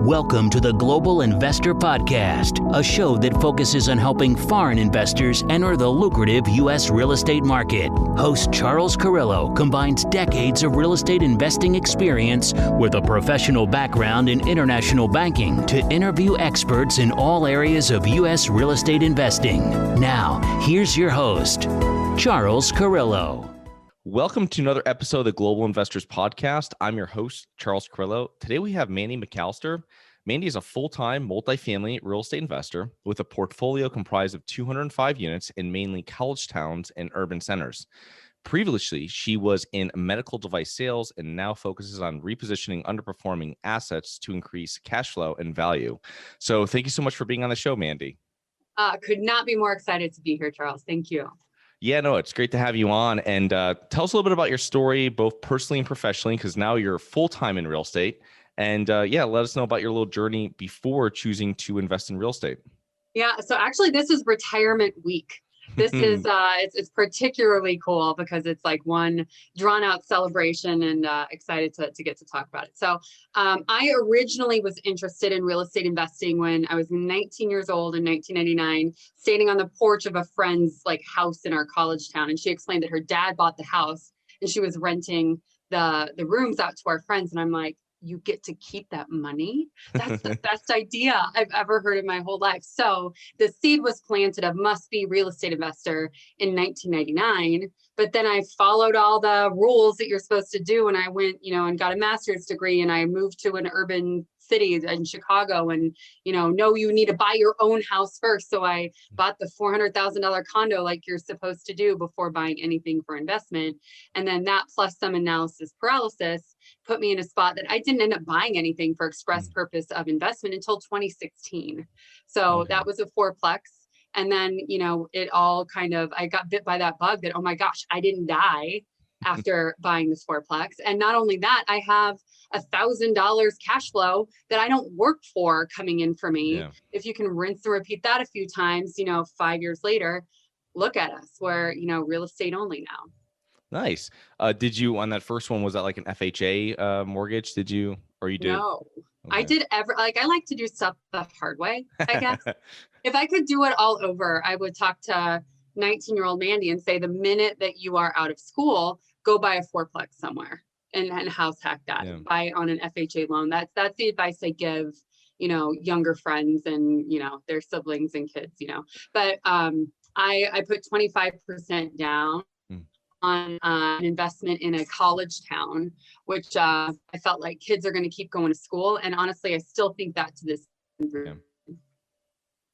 Welcome to the Global Investor Podcast, a show that focuses on helping foreign investors enter the lucrative U.S. real estate market. Host Charles Carillo combines decades of real estate investing experience with a professional background in international banking to interview experts in all areas of U.S. real estate investing. Now, here's your host, Charles Carillo. Welcome to another episode of the Global Investors Podcast. I'm your host, Charles Carillo. Today we have Mandy McAllister. Mandy is a full-time multifamily real estate investor with a portfolio comprised of 205 units in mainly college towns and urban centers. Previously, she was in medical device sales and now focuses on repositioning underperforming assets to increase cash flow and value. So thank you so much for being on the show, Mandy. Could not be more excited to be here, Charles. Thank you. Yeah, no, it's great to have you on. And tell us a little bit about your story, both personally and professionally, because now you're full-time in real estate. And let us know about your little journey before choosing to invest in real estate. Yeah, so actually this is retirement week. This is, it's particularly cool because it's like one drawn out celebration and excited to get to talk about it. So I originally was interested in real estate investing when I was 19 years old in 1999, standing on the porch of a friend's house in our college town. And she explained that her dad bought the house and she was renting the rooms out to our friends. And I'm like, you get to keep that money? That's the best idea I've ever heard in my whole life. So the seed was planted of must-be real estate investor in 1999. But then I followed all the rules that you're supposed to do. And I went, and got a master's degree and I moved to an urban city in Chicago and, no, you need to buy your own house first. So I bought the $400,000 condo like you're supposed to do before buying anything for investment. And then that plus some analysis paralysis put me in a spot that I didn't end up buying anything for express purpose of investment until 2016. So that was a fourplex. And then, it all I got bit by that bug that, oh my gosh, I didn't die after buying this fourplex. And not only that, I have $1,000 cash flow that I don't work for coming in for me. Yeah. If you can rinse and repeat that a few times, 5 years later, look at us. We're, real estate only now. Nice. Did you, on that first one, was that like an FHA mortgage? Did you, or you did? No, okay. I did I like to do stuff the hard way, I guess. If I could do it all over, I would talk to 19-year-old Mandy and say, the minute that you are out of school, go buy a fourplex somewhere and house hack that. Yeah. Buy on an FHA loan. That's the advice I give, younger friends and, their siblings and kids, But I put 25% down on an investment in a college town, which I felt like kids are going to keep going to school. And honestly, I still think that to this.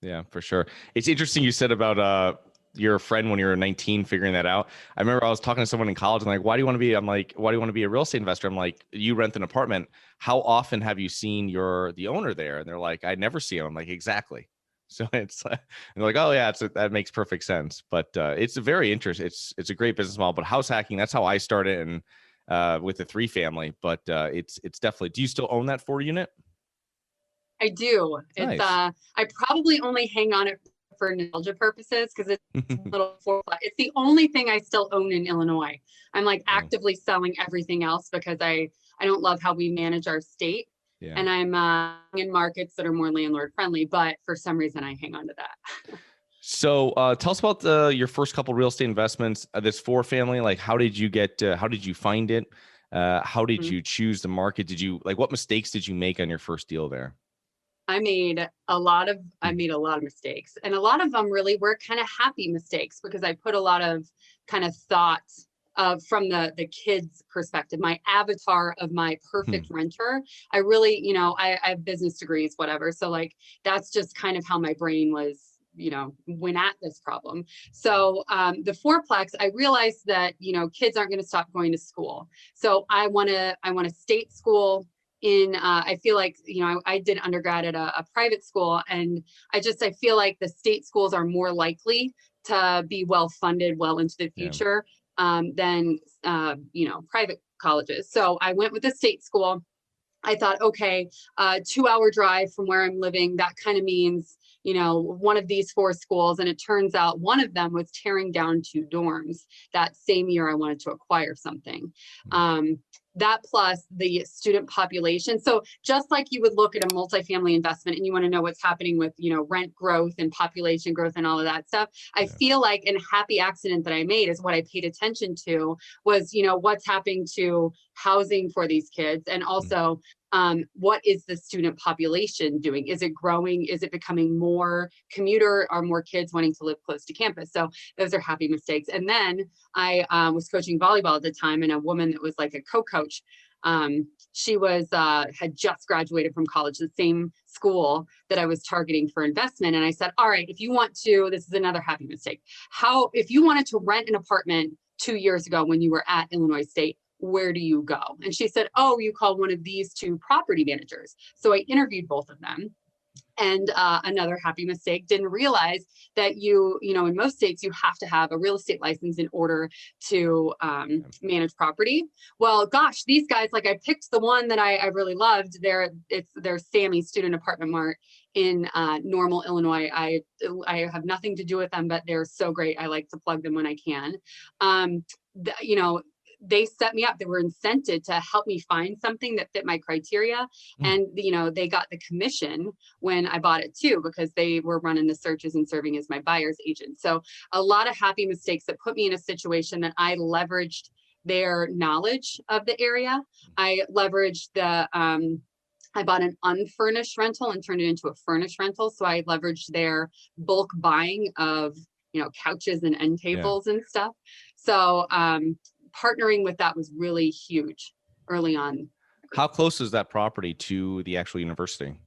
Yeah, for sure. It's interesting you said about your friend when you were 19 figuring that out. I remember I was talking to someone in college and why do you want to be? I'm like, why do you want to be a real estate investor? I'm like, you rent an apartment. How often have you seen the owner there? And they're like, I never see him. I'm like, exactly. So it's and they're like, oh yeah, that makes perfect sense. But it's a very interesting. It's a great business model. But house hacking, that's how I started, and with the 3-family. But it's definitely. Do you still own that 4-unit? I do. Nice. It's I probably only hang on it for nostalgia purposes because it's a little fourplex. It's the only thing I still own in Illinois. I'm actively selling everything else because I don't love how we manage our state. Yeah. And I'm in markets that are more landlord friendly, but for some reason I hang on to that. So tell us about your first couple real estate investments. This 4-family, how did you how did you find it? How did you choose the market? What mistakes did you make on your first deal there? I made a lot of mistakes, and a lot of them really were kind of happy mistakes because I put a lot of kind of thought from the kids' perspective, my avatar of my perfect renter. I really, I have business degrees, whatever. So that's just kind of how my brain was, went at this problem. So the fourplex, I realized that, kids aren't going to stop going to school. So I want a state school. I feel like, I did undergrad at a private school, and I feel like the state schools are more likely to be well funded well into the future than, private colleges. So I went with the state school. I thought, okay, 2-hour drive from where I'm living, that kind of means, one of these 4 schools. And it turns out one of them was tearing down 2 dorms that same year I wanted to acquire something. that plus the student population. So just like you would look at a multifamily investment and you want to know what's happening with, rent growth and population growth and all of that stuff, I feel like a happy accident that I made is what I paid attention to was, what's happening to housing for these kids. And also, what is the student population doing? Is it growing? Is it becoming more commuter? Are more kids wanting to live close to campus? So those are happy mistakes. And then I was coaching volleyball at the time, and a woman that was like a co-coach, she was had just graduated from college, the same school that I was targeting for investment. And I said, all right, if you want to, this is another happy mistake. If you wanted to rent an apartment 2 years ago when you were at Illinois State, where do you go? And she said, oh, you call one of these two property managers. So I interviewed both of them. And another happy mistake, didn't realize that in most states, you have to have a real estate license in order to manage property. Well, gosh, these guys, like I picked the one that I really loved. It's their Sammy Student Apartment Mart in Normal, Illinois. I have nothing to do with them, but they're so great. I like to plug them when I can. They set me up. They were incented to help me find something that fit my criteria. And, they got the commission when I bought it too, because they were running the searches and serving as my buyer's agent. So a lot of happy mistakes that put me in a situation that I leveraged their knowledge of the area. I leveraged I bought an unfurnished rental and turned it into a furnished rental. So I leveraged their bulk buying of, couches and end tables and stuff. So, partnering with that was really huge early on. How close is that property to the actual university?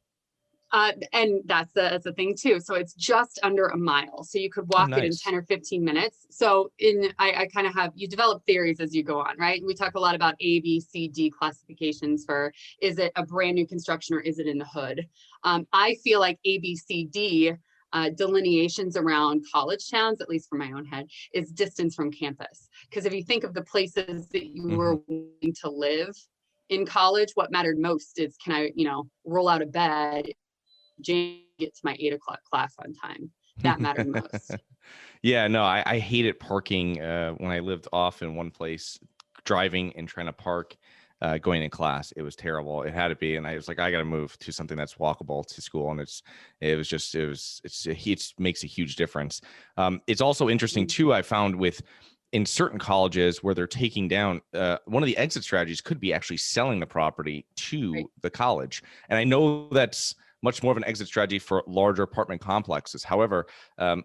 And that's the thing too. So it's just under a mile. So you could walk it in 10 or 15 minutes. So I kind of you develop theories as you go on, right? We talk a lot about A, B, C, D classifications for, is it a brand new construction or is it in the hood? I feel like A, B, C, D delineations around college towns, at least for my own head, is distance from campus. Because if you think of the places that you were wanting to live in college, what mattered most is, can I, roll out of bed, get to my 8 o'clock class on time? That mattered most. Yeah, no, I hated parking when I lived off in one place, driving and trying to park. Going in class, it was terrible. It had to be, and I was like, I got to move to something that's walkable to school, and it makes a huge difference. It's also interesting too. I found in certain colleges where they're taking down, one of the exit strategies could be actually selling the property to the college, and I know that's much more of an exit strategy for larger apartment complexes. However,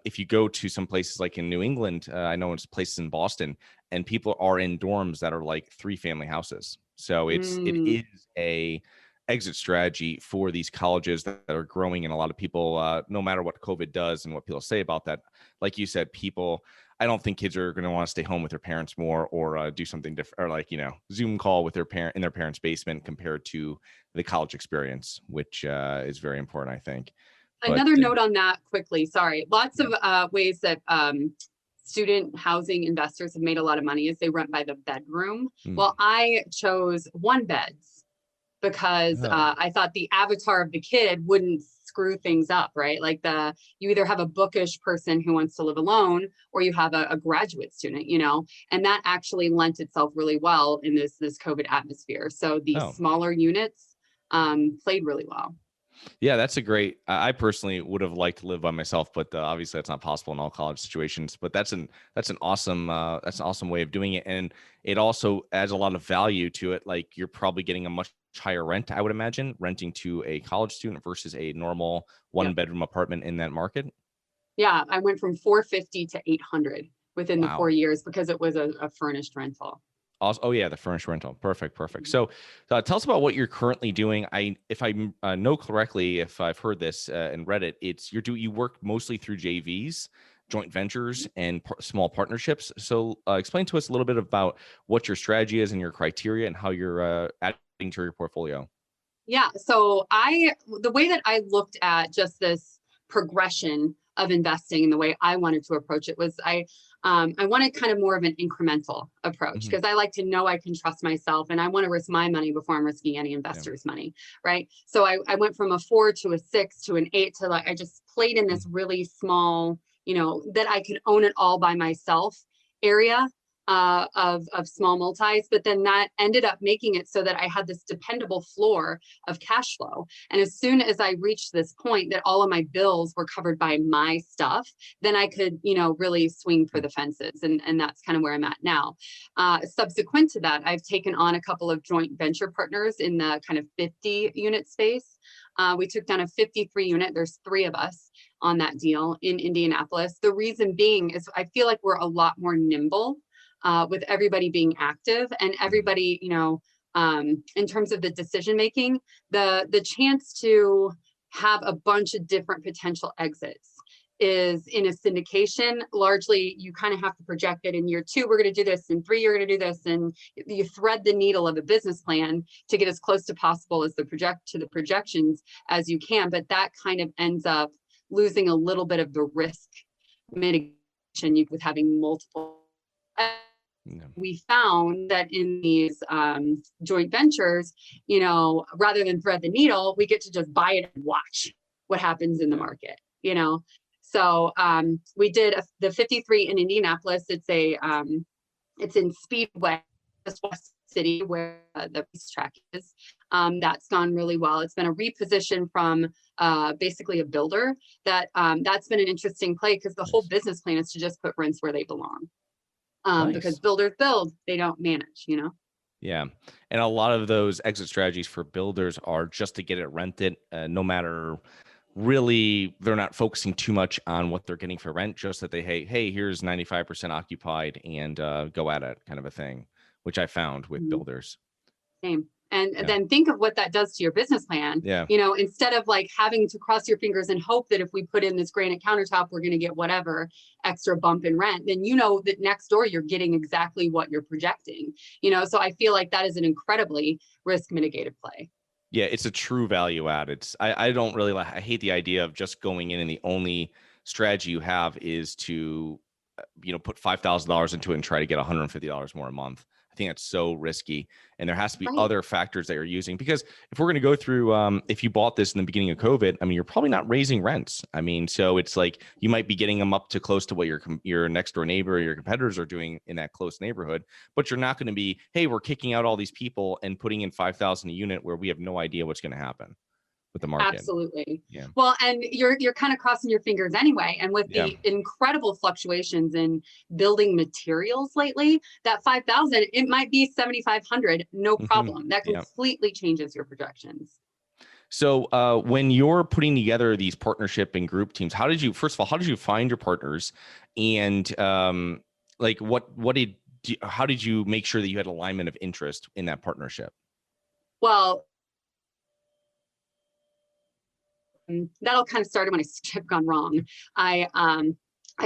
if you go to some places like in New England, I know it's places in Boston, and people are in dorms that are like 3-family houses. So it is a exit strategy for these colleges that are growing, and a lot of people, no matter what COVID does and what people say about that, like you said, I don't think kids are going to want to stay home with their parents more, or do something different, or like, Zoom call with their parent in their parents' basement compared to the college experience, which is very important, I think. Another note on that quickly. Sorry. Lots of ways that student housing investors have made a lot of money is they rent by the bedroom. Well, I chose 1 beds because I thought the avatar of the kid wouldn't screw things up, right? Like you either have a bookish person who wants to live alone, or you have a graduate student, and that actually lent itself really well in this COVID atmosphere. So the smaller units played really well. Yeah, that's I personally would have liked to live by myself, but obviously that's not possible in all college situations. But that's an awesome way of doing it, and it also adds a lot of value to it. Like, you're probably getting a much higher rent, I would imagine, renting to a college student versus a normal 1-bedroom apartment in that market. Yeah, I went from $450 to $800 within the 4 years because it was a furnished rental. Also, the furnished rental. Perfect. So tell us about what you're currently doing. If I know correctly, if I've heard this and read it, you work mostly through JVs, joint ventures, and small partnerships. So explain to us a little bit about what your strategy is and your criteria and how you're adding to your portfolio. Yeah. So the way that I looked at just this progression of investing and the way I wanted to approach it was I wanted kind of more of an incremental approach, because I like to know I can trust myself, and I want to risk my money before I'm risking any investor's money. Right. So I went from a 4 to a 6 to an 8 to I just played in this really small, that I could own it all by myself area of small multis, but then that ended up making it so that I had this dependable floor of cash flow. And as soon as I reached this point that all of my bills were covered by my stuff, then I could, really swing for the fences. And that's kind of where I'm at now. Subsequent to that, I've taken on a couple of joint venture partners in the kind of 50 unit space. We took down a 53 unit. There's 3 of us on that deal in Indianapolis. The reason being is I feel like we're a lot more nimble with everybody being active and everybody, in terms of the decision making, the chance to have a bunch of different potential exits is in a syndication. Largely, you kind of have to project it in year 2, we're going to do this, in 3, you're going to do this, and you thread the needle of a business plan to get as close to possible as the projections as you can. But that kind of ends up losing a little bit of the risk mitigation with having multiple. We found that in these joint ventures, rather than thread the needle, we get to just buy it and watch what happens in the market, So we did the 53 in Indianapolis. It's in Speedway, West City, where the racetrack is. That's gone really well. It's been a reposition from basically a builder. That's been an interesting play because the whole business plan is to just put rents where they belong. Nice. Because builders build, they don't manage, Yeah. And a lot of those exit strategies for builders are just to get it rented, no matter really, they're not focusing too much on what they're getting for rent, just that hey, here's 95% occupied and go at it kind of a thing, which I found with builders. Same. And then think of what that does to your business plan. Yeah. Instead of like having to cross your fingers and hope that if we put in this granite countertop, we're going to get whatever extra bump in rent, then that next door you're getting exactly what you're projecting. So I feel like that is an incredibly risk mitigated play. Yeah, it's a true value add. I don't really I hate the idea of just going in and the only strategy you have is to put $5,000 into it and try to get $150 more a month. I think that's so risky, and there has to be other factors that you're using, because if we're going to go through, if you bought this in the beginning of COVID, you're probably not raising rents. So it's like you might be getting them up to close to what your next door neighbor or your competitors are doing in that close neighborhood, but you're not going to be, hey, we're kicking out all these people and putting in 5,000 a unit where we have no idea what's going to happen with the market. Absolutely. Yeah. Well, and you're kind of crossing your fingers anyway. And with the incredible fluctuations in building materials lately, that 5,000, it might be 7,500, no problem. That completely changes your projections. So when you're putting together these partnership and group teams, how did you find your partners, and how did you make sure that you had alignment of interest in that partnership? Well, that all kind of started when I ship gone wrong. I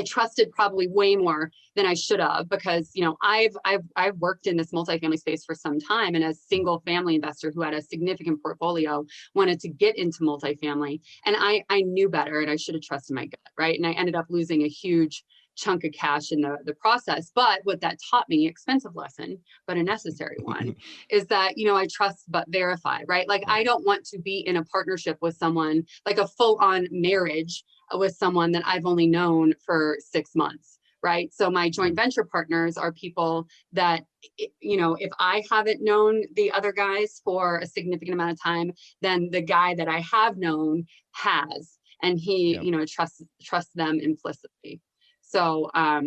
trusted probably way more than I should have, because I've worked in this multifamily space for some time, and as a single family investor who had a significant portfolio wanted to get into multifamily, and I knew better, and I should have trusted my gut, right? And I ended up losing a huge chunk of cash in the process. But what that taught me, expensive lesson, but a necessary one, is that, I trust but verify, right? Like, I don't want to be in a partnership with someone, like a full-on marriage with someone that I've only known for 6 months, right? So my joint venture partners are people that, if I haven't known the other guys for a significant amount of time, then the guy that I have known has, and he, trusts them implicitly. So, I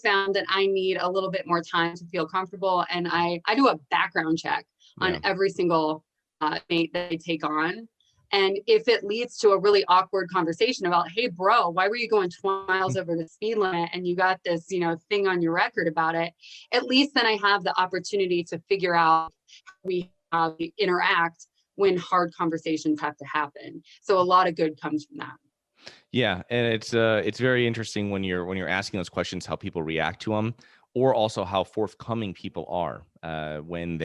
found that I need a little bit more time to feel comfortable. And I do a background check on every single mate that I take on. And if it leads to a really awkward conversation about, hey, bro, why were you going 20 miles over the speed limit and you got this, thing on your record about it, at least then I have the opportunity to figure out how we interact when hard conversations have to happen. So a lot of good comes from that. Yeah, and it's very interesting when you're asking those questions, how people react to them, or also how forthcoming people are when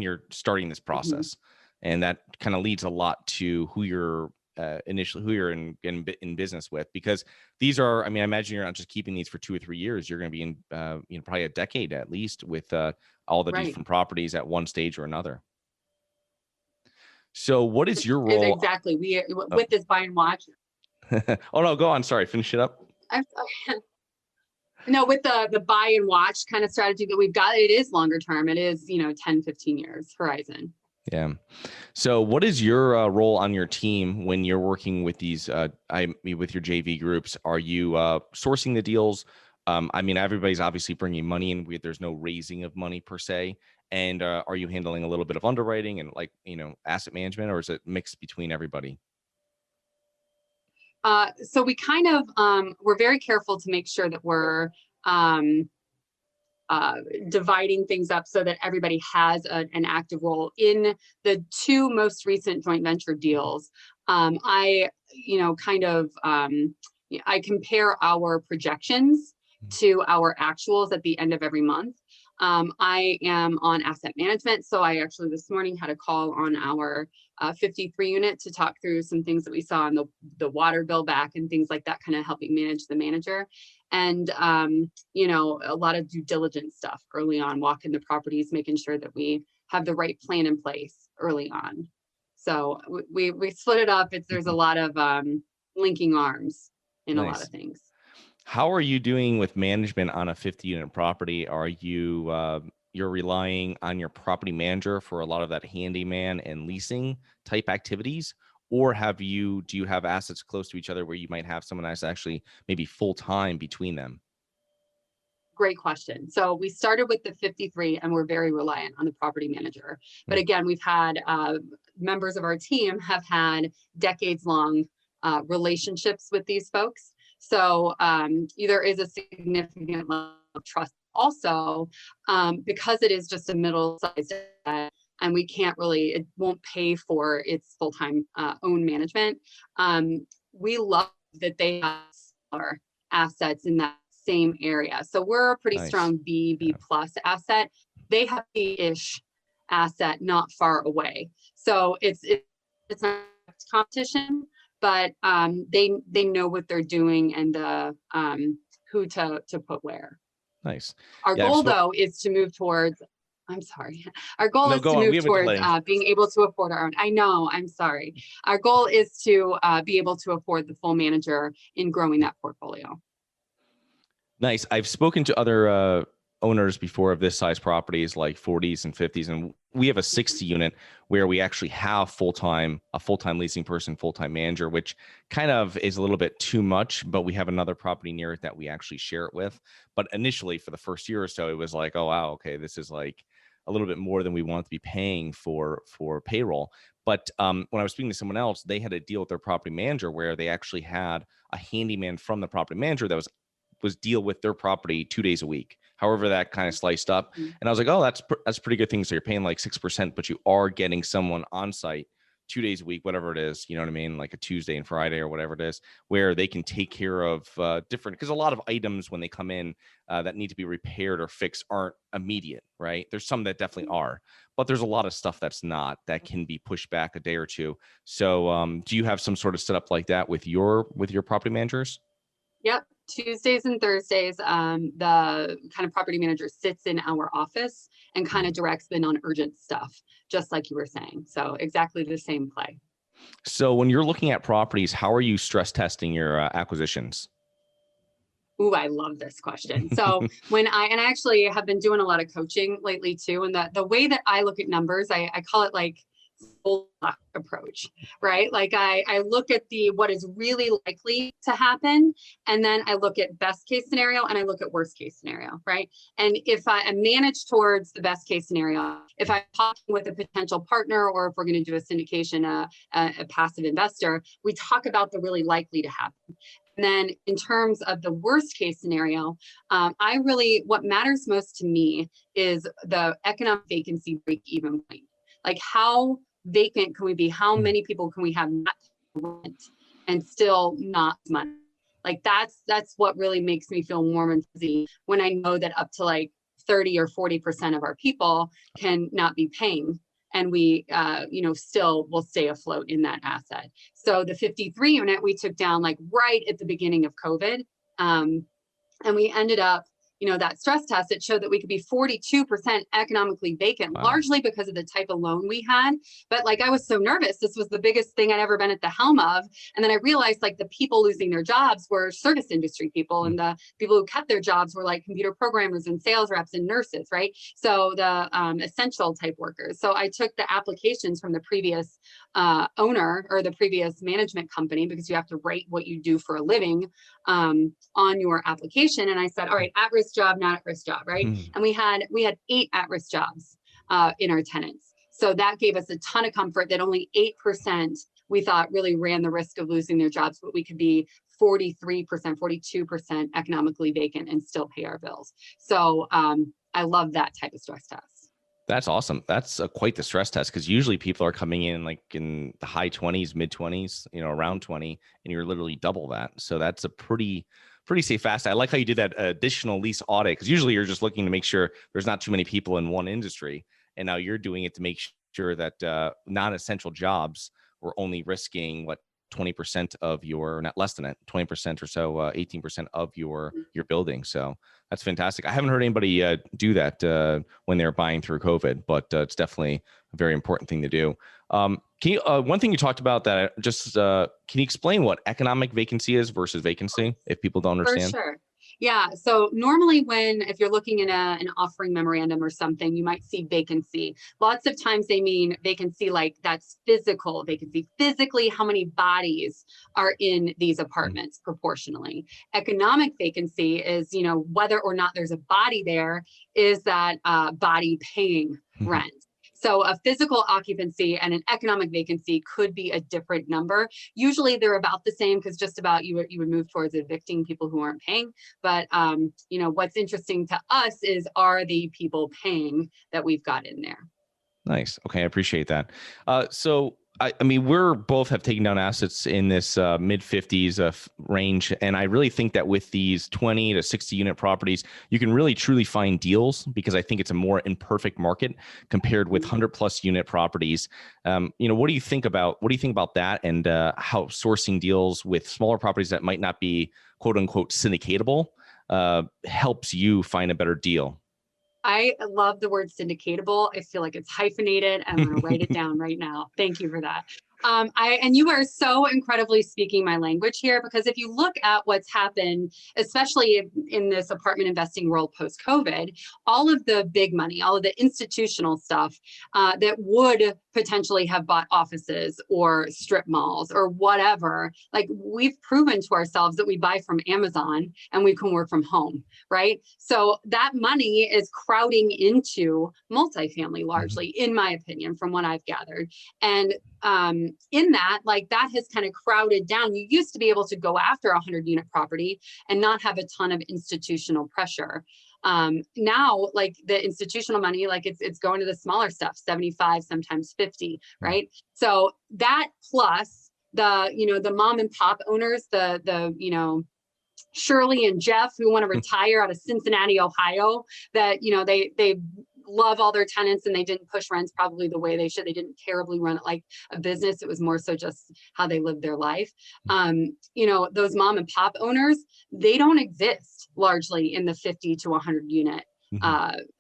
you're starting this process, and that kind of leads a lot to who you're in business with, because these are, I imagine you're not just keeping these for 2 or 3 years. You're going to be in probably a decade at least with all the different properties at one stage or another. So what is your role? Exactly. With this buy and watch. Oh no, go on. Sorry, finish it up. I've, no, with the buy and watch kind of strategy that we've got, it is longer term. It is, 10, 15 years horizon. Yeah. So what is your role on your team when you're working with these, with your JV groups? Are you sourcing the deals? Everybody's obviously bringing money in. There's no raising of money per se. And are you handling a little bit of underwriting and asset management, or is it mixed between everybody? So we kind of, we're very careful to make sure that we're dividing things up so that everybody has an active role. In the two most recent joint venture deals, I compare our projections to our actuals at the end of every month. I am on asset management. So I actually this morning had a call on our 53 unit to talk through some things that we saw on the water bill back and things like that, kind of helping manage the manager. And, a lot of due diligence stuff early on, walking the properties, making sure that we have the right plan in place early on. So we split it up. There's a lot of linking arms in a lot of things. How are you doing with management on a 50-unit property? Are you you're relying on your property manager for a lot of that handyman and leasing type activities, or do you have assets close to each other where you might have someone that's actually maybe full time between them? Great question. So we started with the 53 and we're very reliant on the property manager. But again, we've had members of our team have had decades long relationships with these folks. So there is a significant level of trust also, because it is just a middle-sized asset and we can't really, it won't pay for its full-time own management. We love that they have smaller assets in that same area. So we're a pretty strong B plus asset. They have B-ish asset not far away. So it's not competition, but they know what they're doing and who to put where. Nice. Our goal though is to move towards, I'm sorry. Our goal is to move towards being able to afford our own. I know, I'm sorry. Our goal is to be able to afford the full manager in growing that portfolio. Nice. I've spoken to other owners before of this size properties, like 40s and 50s, and we have a 60 unit where we actually have a full-time leasing person, full-time manager, which kind of is a little bit too much, but we have another property near it that we actually share it with. But initially for the first year or so, it was like, oh, wow, okay, this is like a little bit more than we want to be paying for payroll. But when I was speaking to someone else, they had a deal with their property manager where they actually had a handyman from the property manager that was deal with their property 2 days a week, however that kind of sliced up. And I was like, oh, that's a pretty good thing. So you're paying like 6%, but you are getting someone on site 2 days a week, whatever it is, you know what I mean? Like a Tuesday and Friday or whatever it is, where they can take care of different, because a lot of items when they come in that need to be repaired or fixed aren't immediate, right? There's some that definitely are, but there's a lot of stuff that's not, that can be pushed back a day or two. So do you have some sort of setup like that with your property managers? Yep. Tuesdays and Thursdays, the kind of property manager sits in our office and kind of directs the non-urgent stuff, just like you were saying. So exactly the same play. So when you're looking at properties, how are you stress testing your acquisitions? Ooh, I love this question. So I actually have been doing a lot of coaching lately too. And the way that I look at numbers, I call it like approach, right? Like I look at what is really likely to happen, and then I look at best case scenario and I look at worst case scenario, right? And if I manage towards the best case scenario, if I'm talking with a potential partner, or if we're going to do a syndication, a passive investor, we talk about the really likely to happen. And then in terms of the worst case scenario, what matters most to me is the economic vacancy break even point. Like how vacant can we be? How many people can we have not rent and still not money? Like that's what really makes me feel warm and fuzzy when I know that up to like 30 or 40% of our people can not be paying, and we still will stay afloat in that asset. So the 53 unit we took down like right at the beginning of COVID, and we ended up that stress test, it showed that we could be 42% economically vacant, Wow. largely because of the type of loan we had. But like, I was so nervous. This was the biggest thing I'd ever been at the helm of. And then I realized like the people losing their jobs were service industry people, and the people who kept their jobs were like computer programmers and sales reps and nurses, right? So the essential type workers. So I took the applications from the previous owner or the previous management company, because you have to write what you do for a living on your application. And I said, all right, at-risk job, not at-risk job, right? And we had 8 at-risk jobs in our tenants. So that gave us a ton of comfort that only 8% we thought really ran the risk of losing their jobs, but we could be 43%, 42% economically vacant and still pay our bills. So I love that type of stress test. That's awesome. That's quite the stress test, because usually people are coming in like in the high 20s, mid 20s, around 20, and you're literally double that. So that's a pretty safe fast. I like how you did that additional lease audit, because usually you're just looking to make sure there's not too many people in one industry. And now you're doing it to make sure that non-essential jobs were only risking 20% of your, not less than it, 20% or so, 18% of your building. So that's fantastic. I haven't heard anybody do that when they're buying through COVID, but it's definitely a very important thing to do. Can you, one thing you talked about that can you explain what economic vacancy is versus vacancy if people don't understand? For sure. Yeah. So normally if you're looking in an offering memorandum or something, you might see vacancy. Lots of times they mean vacancy like that's physical vacancy, physically how many bodies are in these apartments proportionally. Economic vacancy is, whether or not there's a body there, is that body paying rent. So a physical occupancy and an economic vacancy could be a different number. Usually they're about the same, because just about you would move towards evicting people who aren't paying. But what's interesting to us is, are the people paying that we've got in there? Nice. Okay, I appreciate that. So I mean, we're both have taken down assets in this mid 50s range. And I really think that with these 20 to 60 unit properties, you can really truly find deals, because I think it's a more imperfect market compared with 100+ unit properties. What do you think about that, and how sourcing deals with smaller properties that might not be quote unquote syndicatable helps you find a better deal? I love the word syndicatable. I feel like it's hyphenated. I'm going to write it down right now. Thank you for that. And you are so incredibly speaking my language here, because if you look at what's happened, especially in this apartment investing world post-COVID, all of the big money, all of the institutional stuff that would potentially have bought offices or strip malls or whatever, like we've proven to ourselves that we buy from Amazon and we can work from home, right? So that money is crowding into multifamily largely, in my opinion, from what I've gathered. And in that, like that has kind of crowded down. You used to be able to go after a 100-unit property and not have a ton of institutional pressure. Now, like the institutional money, like it's going to the smaller stuff, 75, sometimes 50, right? So that plus the mom and pop owners, the Shirley and Jeff who want to retire out of Cincinnati, Ohio, that, they love all their tenants and they didn't push rents probably the way they should. They didn't terribly run it like a business. It was more so just how they lived their life. Those mom and pop owners, they don't exist largely in the 50 to 100 unit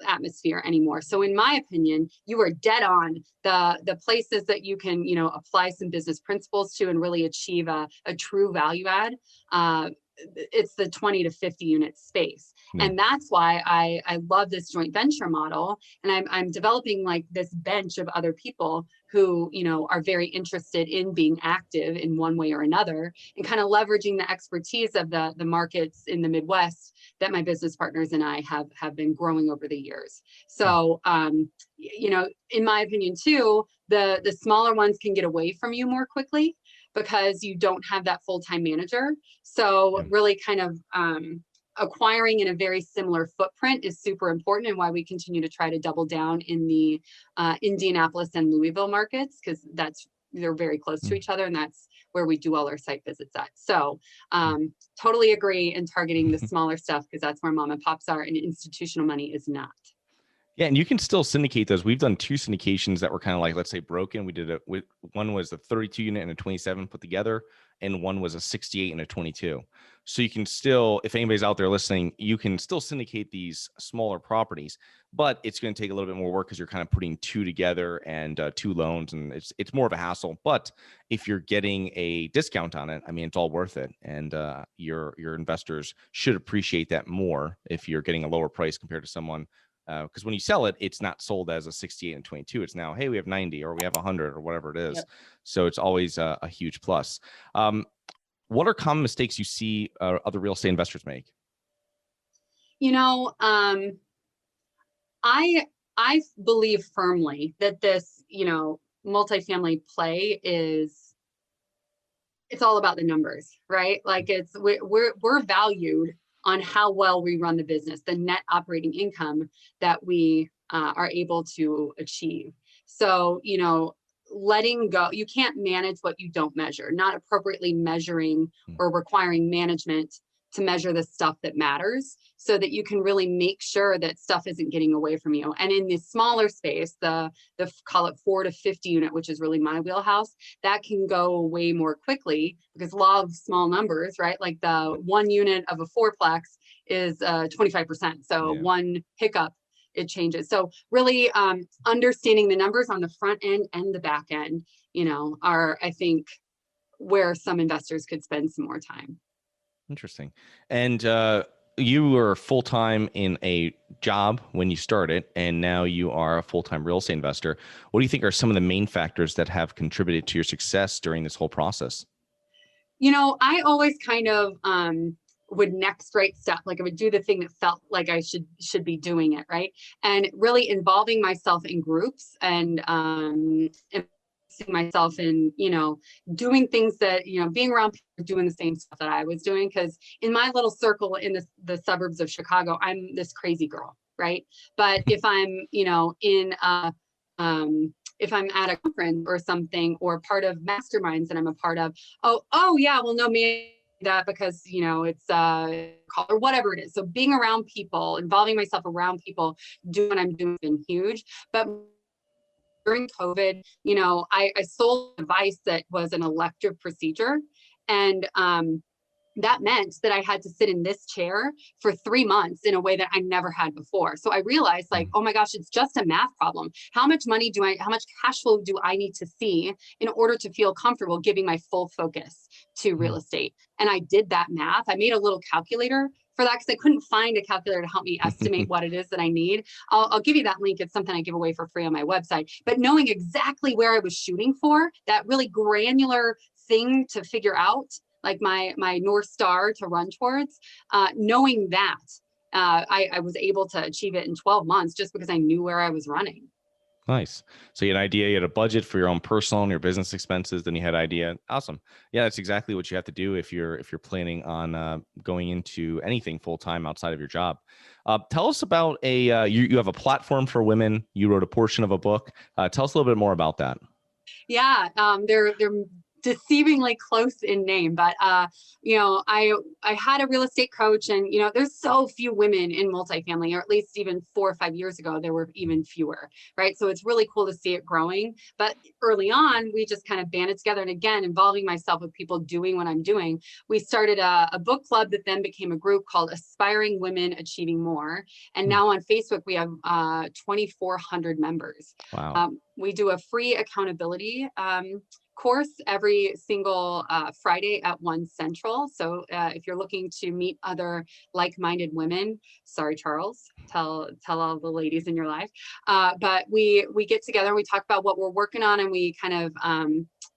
atmosphere anymore. So in my opinion, you are dead on. The places that you can, apply some business principles to and really achieve a true value add, it's the 20 to 50 unit space. And that's why I love this joint venture model. And I'm developing like this bench of other people who, are very interested in being active in one way or another, and kind of leveraging the expertise of the markets in the Midwest that my business partners and I have been growing over the years. So, in my opinion too, the smaller ones can get away from you more quickly, because you don't have that full-time manager. So really kind of acquiring in a very similar footprint is super important, and why we continue to try to double down in the Indianapolis and Louisville markets, because they're very close to each other, and that's where we do all our site visits at. So totally agree in targeting the smaller stuff, because that's where mom and pops are, and institutional money is not. Yeah, and you can still syndicate those. We've done 2 syndications that were kind of like, let's say, broken. We did it with one was a 32 unit and a 27 put together, and one was a 68 and a 22. So you can still, if anybody's out there listening, you can still syndicate these smaller properties, but it's going to take a little bit more work because you're kind of putting 2 together and 2 loans, and it's more of a hassle. But if you're getting a discount on it, I mean, it's all worth it, and your investors should appreciate that more if you're getting a lower price compared to someone. Because when you sell it, it's not sold as a 68 and 22. It's now, hey, we have 90 or we have 100 or whatever it is. Yep. So it's always a huge plus. What are common mistakes you see other real estate investors make? You know, I believe firmly that this, multifamily play it's all about the numbers, right? Like we're valued on how well we run the business, the net operating income that we are able to achieve. So, letting go, you can't manage what you don't measure, not appropriately measuring or requiring management to measure the stuff that matters so that you can really make sure that stuff isn't getting away from you. And in the smaller space, the call it 4 to 50 unit, which is really my wheelhouse, that can go away more quickly because law of small numbers, right? Like the 1 unit of a fourplex is 25%. So one hiccup, it changes. So really understanding the numbers on the front end and the back end, are, I think, where some investors could spend some more time. Interesting. And you were full-time in a job when you started, and now you are a full-time real estate investor. What do you think are some of the main factors that have contributed to your success during this whole process? I always kind of would next right step, like I would do the thing that felt like I should be doing it, right? And really involving myself in groups and myself in, doing things that, being around people doing the same stuff that I was doing. Because in my little circle in the suburbs of Chicago, I'm this crazy girl, right? But if I'm, if I'm at a conference or something, or part of masterminds that I'm a part of, oh yeah, well, no, me that because, it's or whatever it is. So being around people, involving myself around people, doing what I'm doing has been huge. But during COVID, I sold a device that was an elective procedure. And that meant that I had to sit in this chair for 3 months in a way that I never had before. So I realized oh my gosh, it's just a math problem. How much cash flow do I need to see in order to feel comfortable giving my full focus to real estate? And I did that math. I made a little calculator for that because I couldn't find a calculator to help me estimate what it is that I need. I'll give you that link. It's something I give away for free on my website. But knowing exactly where I was shooting for, that really granular thing to figure out, like my North Star to run towards, knowing that I was able to achieve it in 12 months just because I knew where I was running. Nice. So you had an idea, you had a budget for your own personal and your business expenses, then you had an idea. Awesome. Yeah, that's exactly what you have to do if you're planning on going into anything full-time outside of your job. Tell us about you have a platform for women. You wrote a portion of a book. Tell us a little bit more about that. Yeah, they're deceivingly close in name, but I had a real estate coach, and there's so few women in multifamily, or at least even 4 or 5 years ago there were even fewer, right? So it's really cool to see it growing. But early on, we just kind of banded together, and again, involving myself with people doing what I'm doing, we started a book club that then became a group called Aspiring Women Achieving More. And now on Facebook we have 2,400 members. Wow. We do a free accountability course every single Friday at 1 Central. So if you're looking to meet other like-minded women, sorry, Charles, tell all the ladies in your life. But we get together and we talk about what we're working on, and we kind of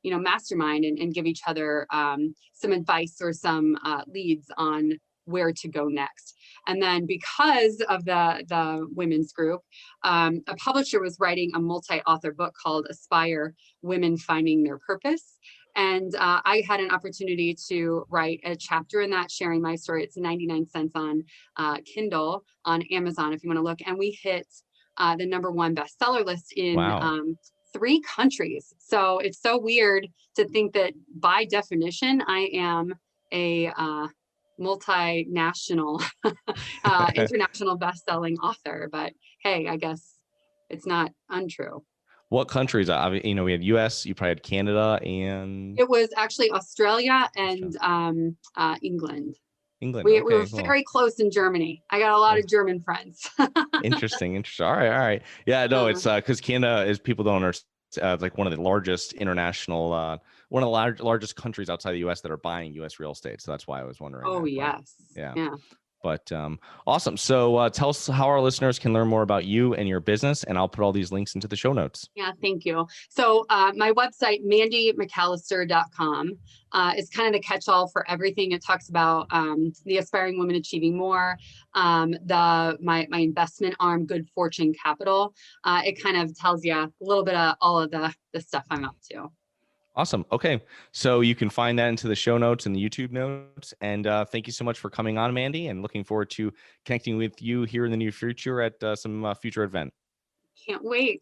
mastermind and give each other some advice or some leads on where to go next. And then because of the women's group, a publisher was writing a multi-author book called Aspire: Women Finding Their Purpose. And I had an opportunity to write a chapter in that, sharing my story. It's 99 cents on Kindle, on Amazon, if you want to look. And we hit the #1 bestseller list in 3 countries. So it's so weird to think that by definition, I am a multinational, international best-selling author. But hey, I guess it's not untrue. What countries? We had US, you probably had Canada and It was actually Australia and England. England. We Okay, were cool. very close in Germany. I got a lot of German friends. Interesting. All right. Yeah, no, it's because Canada is, people don't understand, like one of the largest international, one of the largest countries outside the US that are buying US real estate. So that's why I was wondering. Oh, that. yes. Yeah. Yeah. But awesome. So tell us how our listeners can learn more about you and your business, and I'll put all these links into the show notes. Yeah, thank you. So my website, mandymcallister.com, is kind of the catch-all for everything. It talks about the aspiring women achieving more, my investment arm, Good Fortune Capital. It kind of tells you a little bit of all of the stuff I'm up to. Awesome. Okay. So you can find that into the show notes and the YouTube notes. And thank you so much for coming on, Mandy, and looking forward to connecting with you here in the near future at some future event. Can't wait.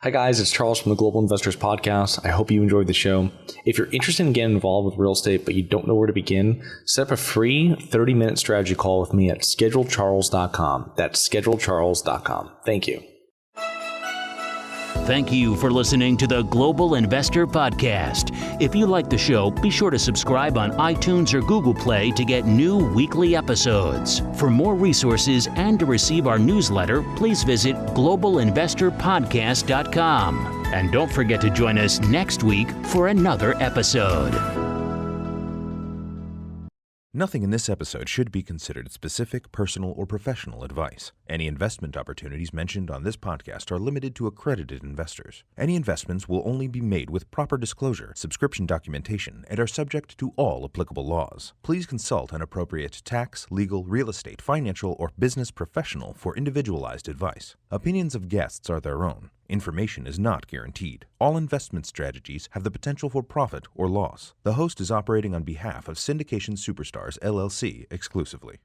Hi guys, it's Charles from the Global Investors Podcast. I hope you enjoyed the show. If you're interested in getting involved with real estate but you don't know where to begin, set up a free 30-minute strategy call with me at schedulecharles.com. That's schedulecharles.com. Thank you. Thank you for listening to the Global Investor Podcast. If you like the show, be sure to subscribe on iTunes or Google Play to get new weekly episodes. For more resources and to receive our newsletter, please visit globalinvestorpodcast.com. And don't forget to join us next week for another episode. Nothing in this episode should be considered specific, personal, or professional advice. Any investment opportunities mentioned on this podcast are limited to accredited investors. Any investments will only be made with proper disclosure, subscription documentation, and are subject to all applicable laws. Please consult an appropriate tax, legal, real estate, financial, or business professional for individualized advice. Opinions of guests are their own. Information is not guaranteed. All investment strategies have the potential for profit or loss. The host is operating on behalf of Syndication Superstars, LLC exclusively.